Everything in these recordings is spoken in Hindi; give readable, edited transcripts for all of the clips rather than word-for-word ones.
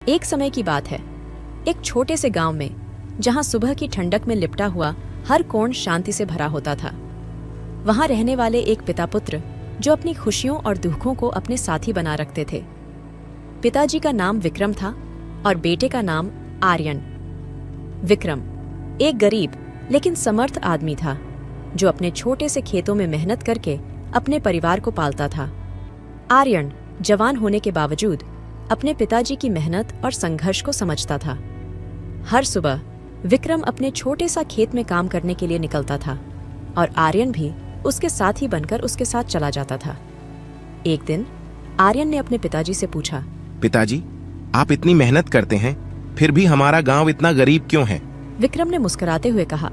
एक समय की बात है, एक छोटे से गांव में, जहां सुबह की ठंडक में लिपटा हुआ हर कोण शांति से भरा होता था। वहां रहने वाले एक पिता पुत्र जो अपनी खुशियों और दुखों को अपने साथी बना रखते थे। पिताजी का नाम विक्रम था और बेटे का नाम आर्यन। विक्रम एक गरीब लेकिन समर्थ आदमी था जो अपने छोटे से खेतों में मेहनत करके अपने परिवार को पालता था। आर्यन जवान होने के बावजूद अपने पिताजी की मेहनत और संघर्ष को समझता था। हर सुबह विक्रम अपने छोटे सा खेत में काम करने के लिए निकलता था और आर्यन भी उसके साथी बनकर उसके साथ चला जाता था। एक दिन आर्यन ने अपने पिताजी से पूछा, पिताजी, आप इतनी मेहनत करते हैं, फिर भी हमारा गांव इतना गरीब क्यों है? विक्रम ने मुस्कुराते हुए कहा,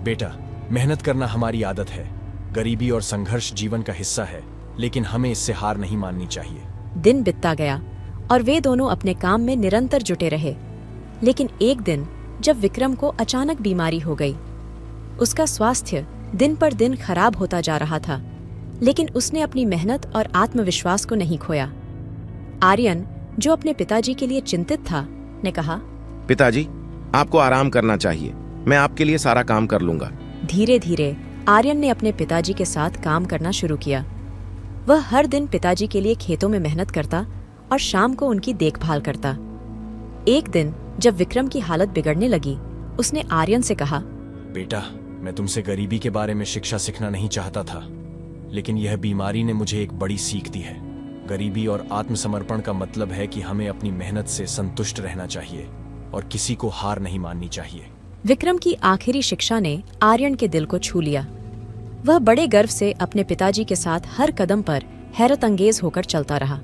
बेटा, मेहनत करना हमारी आदत है। गरीबी और संघर्ष जीवन का हिस्सा है, लेकिन हमें इससे हार नहीं माननी चाहिए। दिन बीतता गया और वे दोनों अपने काम में निरंतर जुटे रहे। लेकिन एक दिन जब विक्रम को अचानक बीमारी हो गई, उसका स्वास्थ्य दिन पर दिन खराब होता जा रहा था, लेकिन उसने अपनी मेहनत और आत्मविश्वास को नहीं खोया। आर्यन, जो अपने पिताजी के लिए चिंतित था, ने कहा, पिताजी, आपको आराम करना चाहिए। मैं आपके लिए सारा काम कर लूंगा। धीरे धीरे आर्यन ने अपने पिताजी के साथ काम करना शुरू किया। वह हर दिन पिताजी के लिए खेतों में मेहनत करता और शाम को उनकी देखभाल करता। एक दिन जब विक्रम की हालत बिगड़ने लगी, उसने आर्यन से कहा, बेटा, मैं तुमसे गरीबी के बारे में शिक्षा सीखना नहीं चाहता था, लेकिन यह बीमारी ने मुझे एक बड़ी सीख दी है। गरीबी और आत्मसमर्पण का मतलब है कि हमें अपनी मेहनत से संतुष्ट रहना चाहिए और किसी को हार नहीं माननी चाहिए। विक्रम की आखिरी शिक्षा ने आर्यन के दिल को छू लिया। वह बड़े गर्व से अपने पिताजी के साथ हर कदम पर हैरत अंगेज होकर चलता रहा।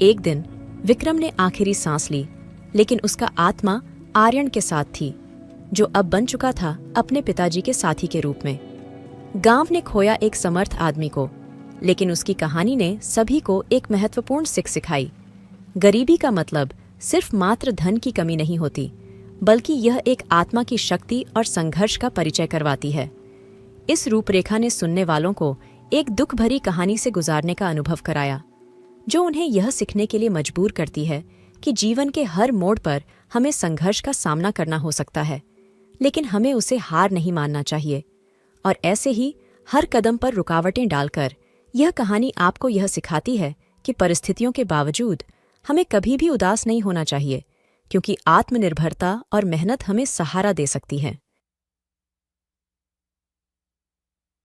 एक दिन विक्रम ने आखिरी सांस ली, लेकिन उसका आत्मा आर्यन के साथ थी, जो अब बन चुका था अपने पिताजी के साथी के रूप में। गांव ने खोया एक समर्थ आदमी को, लेकिन उसकी कहानी ने सभी को एक महत्वपूर्ण सीख सिखाई। गरीबी का मतलब सिर्फ मात्र धन की कमी नहीं होती, बल्कि यह एक आत्मा की शक्ति और संघर्ष का परिचय करवाती है। इस रूपरेखा ने सुनने वालों को एक दुख भरी कहानी से गुजारने का अनुभव कराया, जो उन्हें यह सीखने के लिए मजबूर करती है कि जीवन के हर मोड़ पर हमें संघर्ष का सामना करना हो सकता है, लेकिन हमें उसे हार नहीं मानना चाहिए। और ऐसे ही हर कदम पर रुकावटें डालकर यह कहानी आपको यह सिखाती है कि परिस्थितियों के बावजूद हमें कभी भी उदास नहीं होना चाहिए, क्योंकि आत्मनिर्भरता और मेहनत हमें सहारा दे सकती है।